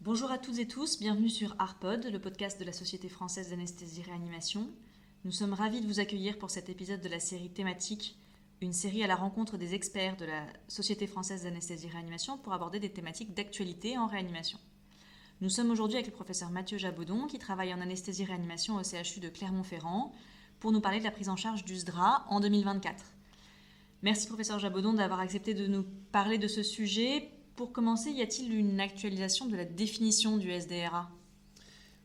Bonjour à toutes et tous, bienvenue sur ARPOD, le podcast de la Société française d'anesthésie-réanimation. Nous sommes ravis de vous accueillir pour cet épisode de la série thématique, une série à la rencontre des experts de la Société française d'anesthésie-réanimation pour aborder des thématiques d'actualité en réanimation. Nous sommes aujourd'hui avec le professeur Mathieu Jabodon qui travaille en anesthésie-réanimation au CHU de Clermont-Ferrand pour nous parler de la prise en charge du SDRA en 2024. Merci professeur Jabodon d'avoir accepté de nous parler de ce sujet. Pour commencer, y a-t-il une actualisation de la définition du SDRA ?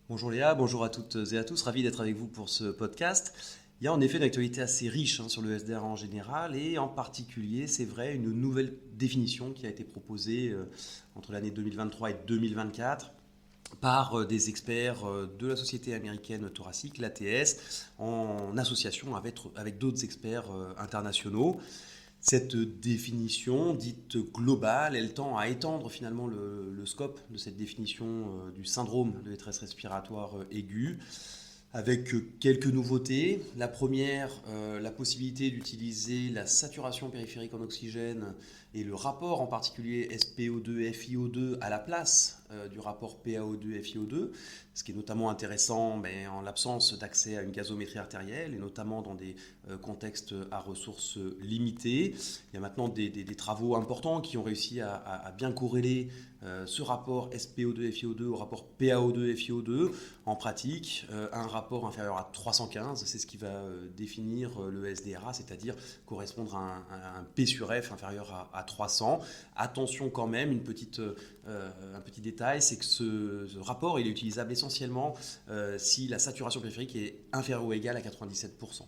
Bonjour Léa, bonjour à toutes et à tous, ravi d'être avec vous pour ce podcast. Il y a en effet une actualité assez riche sur le SDRA en général et en particulier, c'est vrai, une nouvelle définition qui a été proposée entre l'année 2023 et 2024 par des experts de la Société américaine thoracique, l'ATS, en association avec d'autres experts internationaux. Cette définition dite globale, elle tend à étendre finalement le scope de cette définition du syndrome de détresse respiratoire aiguë, avec quelques nouveautés. La première, la possibilité d'utiliser la saturation périphérique en oxygène et le rapport en particulier SpO2-FiO2 à la place du rapport PaO2-FiO2, ce qui est notamment intéressant en l'absence d'accès à une gazométrie artérielle et notamment dans des contextes à ressources limitées. Il y a maintenant des travaux importants qui ont réussi à bien corréler ce rapport SpO2-FiO2 au rapport PaO2-FiO2. En pratique, un rapport inférieur à 315, c'est ce qui va définir le SDRA, c'est-à-dire correspondre à un P sur F inférieur à 300. Attention quand même, un petit détail, c'est que ce rapport il est utilisable essentiellement si la saturation périphérique est inférieure ou égale à 97%.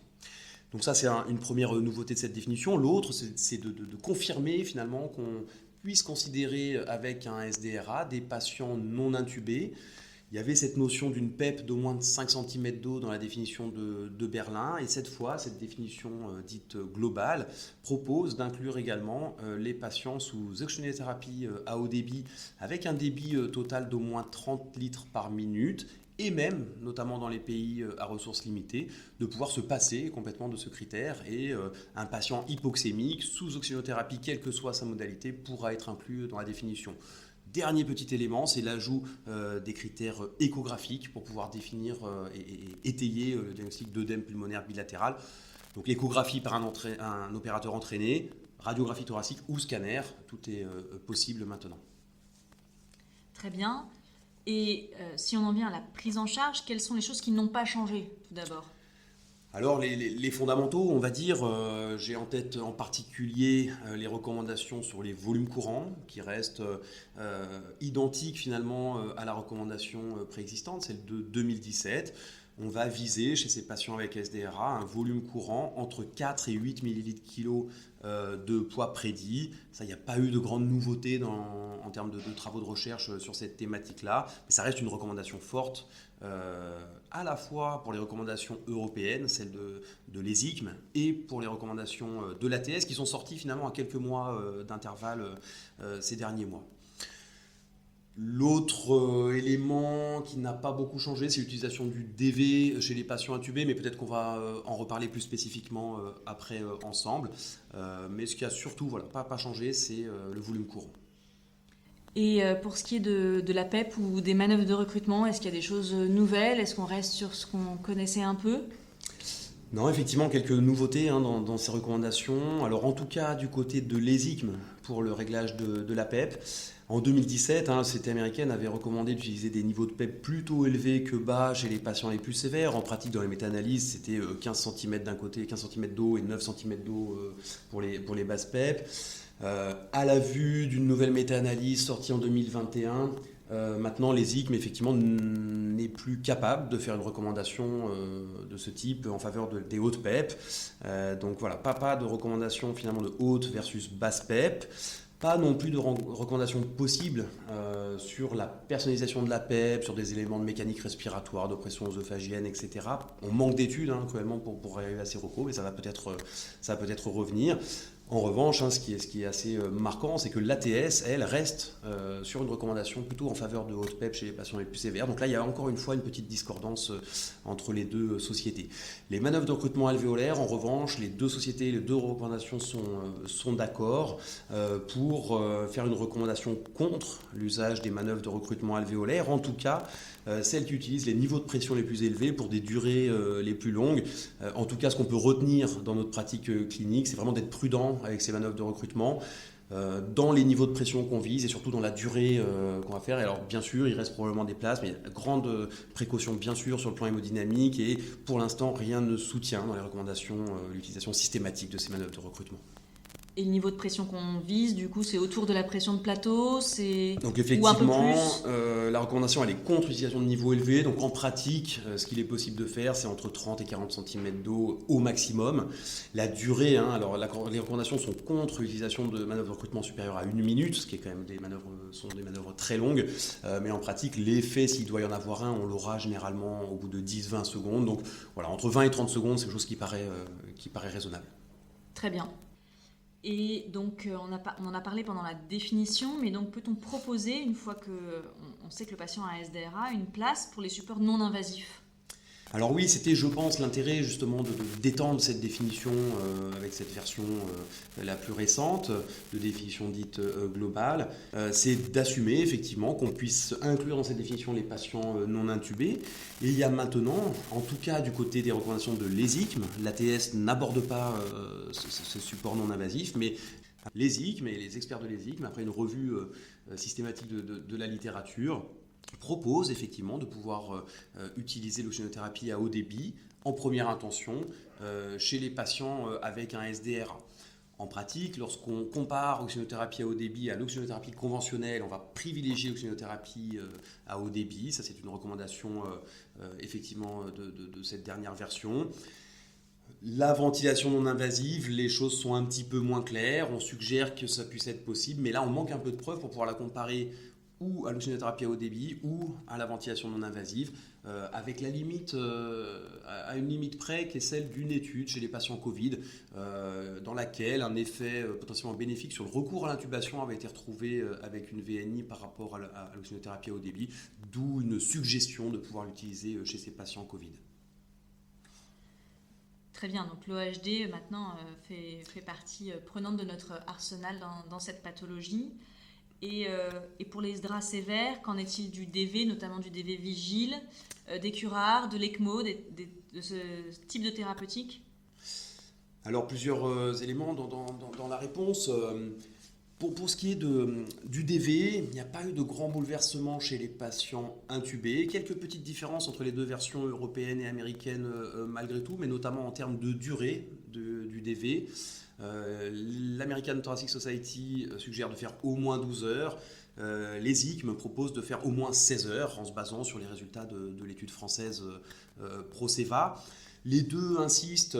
Donc ça, c'est une première nouveauté de cette définition. L'autre, c'est de confirmer finalement qu'on puisse considérer avec un SDRA des patients non intubés. Il y avait cette notion d'une PEP d'au moins de 5 cm d'eau dans la définition de Berlin, et cette fois, cette définition dite globale propose d'inclure également les patients sous oxygénothérapie à haut débit avec un débit total d'au moins 30 litres par minute, et même, notamment dans les pays à ressources limitées, de pouvoir se passer complètement de ce critère, et un patient hypoxémique sous oxygénothérapie, quelle que soit sa modalité, pourra être inclus dans la définition. Dernier petit élément, c'est l'ajout des critères échographiques pour pouvoir définir et étayer le diagnostic d'œdème pulmonaire bilatéral. Donc l'échographie par un opérateur entraîné, radiographie thoracique ou scanner, tout est possible maintenant. Très bien. Et si on en vient à la prise en charge, quelles sont les choses qui n'ont pas changé tout d'abord ? Alors les fondamentaux, on va dire, j'ai en tête en particulier les recommandations sur les volumes courants qui restent identiques finalement à la recommandation préexistante, celle de 2017. On va viser chez ces patients avec SDRA un volume courant entre 4 et 8 ml/kg de poids prédit. Ça, il n'y a pas eu de grande nouveauté en termes de travaux de recherche sur cette thématique-là, mais ça reste une recommandation forte à la fois pour les recommandations européennes, celles de l'ESICM, et pour les recommandations de l'ATS qui sont sorties finalement à quelques mois d'intervalle ces derniers mois. L'autre élément qui n'a pas beaucoup changé, c'est l'utilisation du DV chez les patients intubés, mais peut-être qu'on va en reparler plus spécifiquement après ensemble. Mais ce qui a surtout pas changé, c'est le volume courant. Et pour ce qui est de la PEP ou des manœuvres de recrutement, est-ce qu'il y a des choses nouvelles ? Est-ce qu'on reste sur ce qu'on connaissait un peu ? Non, effectivement, quelques nouveautés dans ces recommandations. Alors en tout cas, du côté de l'ESICM pour le réglage de la PEP, en 2017, la Société américaine avait recommandé d'utiliser des niveaux de PEP plutôt élevés que bas chez les patients les plus sévères. En pratique, dans les méta-analyses, c'était 15 cm d'un côté, 15 cm d'eau et 9 cm d'eau pour les basses PEP. À la vue d'une nouvelle méta-analyse sortie en 2021, maintenant l'ESICM effectivement n'est plus capable de faire une recommandation de ce type en faveur des hautes PEP. Donc voilà, pas de recommandation finalement de haute versus basse PEP. Pas non plus de recommandations possibles sur la personnalisation de la PEP, sur des éléments de mécanique respiratoire, de pression œsophagienne, etc. On manque d'études cruellement pour arriver à ces recos, mais ça va peut-être revenir. En revanche, ce qui est assez marquant, c'est que l'ATS, elle, reste sur une recommandation plutôt en faveur de haute PEP chez les patients les plus sévères. Donc là, il y a encore une fois une petite discordance entre les deux sociétés. Les manœuvres de recrutement alvéolaire, en revanche, les deux sociétés, les deux recommandations sont d'accord pour faire une recommandation contre l'usage des manœuvres de recrutement alvéolaire. En tout cas, celles qui utilisent les niveaux de pression les plus élevés pour des durées les plus longues. En tout cas, ce qu'on peut retenir dans notre pratique clinique, c'est vraiment d'être prudent avec ces manœuvres de recrutement dans les niveaux de pression qu'on vise et surtout dans la durée qu'on va faire. Et alors, bien sûr, il reste probablement des places, mais il y a grande précaution, bien sûr, sur le plan hémodynamique. Et pour l'instant, rien ne soutient dans les recommandations l'utilisation systématique de ces manœuvres de recrutement. Et le niveau de pression qu'on vise, du coup, c'est autour de la pression de plateau, donc ou un peu effectivement, plus la recommandation elle est contre l'utilisation de niveau élevé. Donc en pratique, ce qu'il est possible de faire, c'est entre 30 et 40 cm d'eau au maximum. La durée, alors les recommandations sont contre l'utilisation de manœuvres de recrutement supérieures à 1 minute, ce qui est quand même sont des manœuvres très longues. Mais en pratique, l'effet, s'il doit y en avoir un, on l'aura généralement au bout de 10-20 secondes. Donc voilà, entre 20 et 30 secondes, c'est quelque chose qui paraît raisonnable. Très bien. Et donc, on en a parlé pendant la définition, mais donc peut-on proposer, une fois qu'on sait que le patient a un SDRA, une place pour les supports non invasifs ? Alors oui, c'était, je pense, l'intérêt justement de d'étendre cette définition avec cette version la plus récente, de définition dite globale. C'est d'assumer effectivement qu'on puisse inclure dans cette définition les patients non intubés. Et il y a maintenant, en tout cas du côté des recommandations de l'ESICM, l'ATS n'aborde pas ce support non invasif, mais l'ESICM et les experts de l'ESICM, après une revue systématique de la littérature, propose effectivement de pouvoir utiliser l'oxygénothérapie à haut débit en première intention chez les patients avec un SDRA. En pratique, lorsqu'on compare l'oxygénothérapie à haut débit à l'oxygénothérapie conventionnelle, on va privilégier l'oxygénothérapie à haut débit. Ça, c'est une recommandation effectivement de cette dernière version. La ventilation non invasive, les choses sont un petit peu moins claires. On suggère que ça puisse être possible, mais là, on manque un peu de preuves pour pouvoir la comparer ou à l'oxygénothérapie à haut débit ou à la ventilation non invasive, avec la limite, à une limite près qui est celle d'une étude chez les patients Covid, dans laquelle un effet potentiellement bénéfique sur le recours à l'intubation avait été retrouvé avec une VNI par rapport à l'oxygénothérapie à haut débit, d'où une suggestion de pouvoir l'utiliser chez ces patients Covid. Très bien, donc l'OHD maintenant fait partie prenante de notre arsenal dans cette pathologie. Et pour les SDRA sévères, qu'en est-il du DV, notamment du DV vigile, des curares, de l'ECMO, de ce type de thérapeutique ? Alors plusieurs éléments dans la réponse. Pour ce qui est du DV, il n'y a pas eu de grands bouleversements chez les patients intubés. Quelques petites différences entre les deux versions européennes et américaines malgré tout, mais notamment en termes de durée du DV. L'American Thoracic Society suggère de faire au moins 12 heures. L'ESIC me propose de faire au moins 16 heures en se basant sur les résultats de l'étude française ProSeva. Les deux insistent.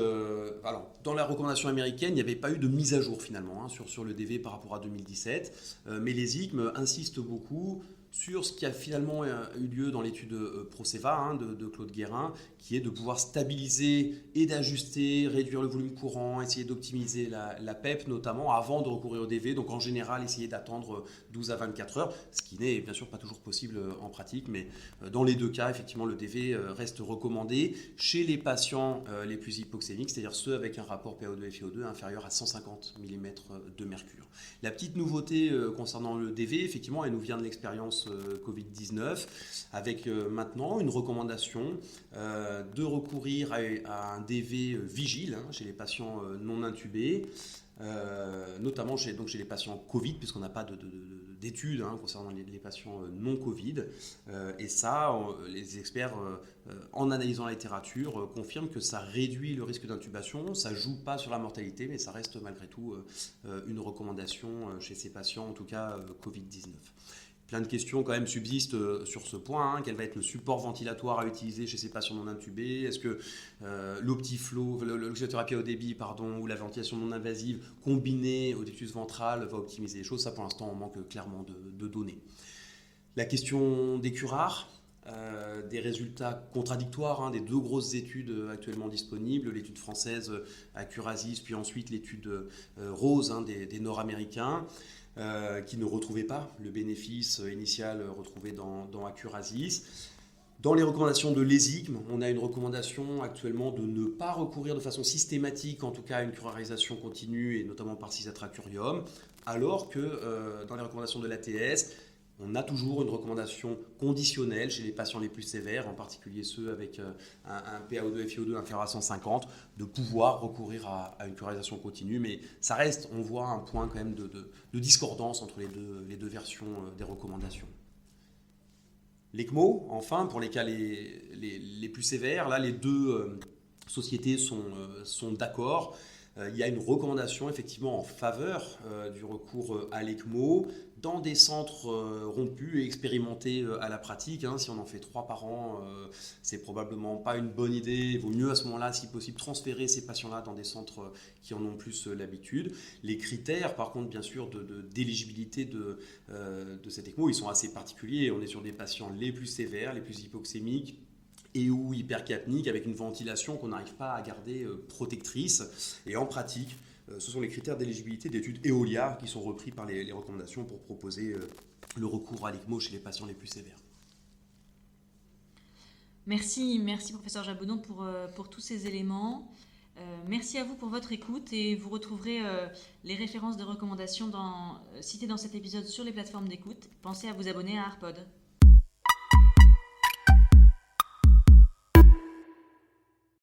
Alors, dans la recommandation américaine, il n'y avait pas eu de mise à jour finalement sur le DV par rapport à 2017. Mais l'ESIC insiste beaucoup sur ce qui a finalement eu lieu dans l'étude ProSeva de Claude Guérin, qui est de pouvoir stabiliser et d'ajuster, réduire le volume courant, essayer d'optimiser la PEP notamment avant de recourir au DV. Donc en général, essayer d'attendre 12 à 24 heures, ce qui n'est bien sûr pas toujours possible en pratique, mais dans les deux cas, effectivement, le DV reste recommandé chez les patients les plus hypoxémiques, c'est-à-dire ceux avec un rapport PaO2 et FiO2 inférieur à 150 mm de mercure. La petite nouveauté concernant le DV, effectivement, elle nous vient de l'expérience Covid-19, avec maintenant une recommandation de recourir à un DV vigile chez les patients non intubés, notamment chez les patients Covid, puisqu'on n'a pas d'études concernant les patients non Covid. Et ça, les experts, en analysant la littérature, confirment que ça réduit le risque d'intubation. Ça ne joue pas sur la mortalité, mais ça reste malgré tout une recommandation chez ces patients, en tout cas Covid-19. Plein de questions quand même subsistent sur ce point. Quel va être le support ventilatoire à utiliser chez ces patients non intubés ? Est-ce que l'optiflow, l'oxygénothérapie au débit, ou la ventilation non invasive combinée au dectus ventral va optimiser les choses ? Ça, pour l'instant, on manque clairement de données. La question des curares. des résultats contradictoires des 2 grosses études actuellement disponibles, l'étude française Accurasis, puis ensuite l'étude Rose des Nord-Américains, qui ne retrouvaient pas le bénéfice initial retrouvé dans Accurasis. Dans les recommandations de l'ESIGM, on a une recommandation actuellement de ne pas recourir de façon systématique, en tout cas à une curarisation continue, et notamment par cisatracurium, alors que dans les recommandations de l'ATS, on a toujours une recommandation conditionnelle chez les patients les plus sévères, en particulier ceux avec un PaO2 FiO2 inférieur à 150, de pouvoir recourir à une curarisation continue. Mais ça reste, on voit un point quand même de discordance entre les deux versions des recommandations. L'ECMO, enfin, pour les cas les plus sévères, là les 2 sociétés sont d'accord. Il y a une recommandation effectivement en faveur du recours à l'ECMO dans des centres rompus et expérimentés à la pratique. Si on en fait 3 par an, c'est probablement pas une bonne idée. Il vaut mieux à ce moment-là, si possible, transférer ces patients-là dans des centres qui en ont plus l'habitude. Les critères, par contre, bien sûr, d'éligibilité de cette ECMO, ils sont assez particuliers. On est sur des patients les plus sévères, les plus hypoxémiques, et ou hypercapniques, avec une ventilation qu'on n'arrive pas à garder protectrice. Et en pratique, ce sont les critères d'éligibilité d'études EOLIA qui sont repris par les recommandations pour proposer le recours à l'ECMO chez les patients les plus sévères. Merci professeur Jabaudon pour tous ces éléments. Merci à vous pour votre écoute et vous retrouverez les références de recommandations citées dans cet épisode sur les plateformes d'écoute. Pensez à vous abonner à ARPOD.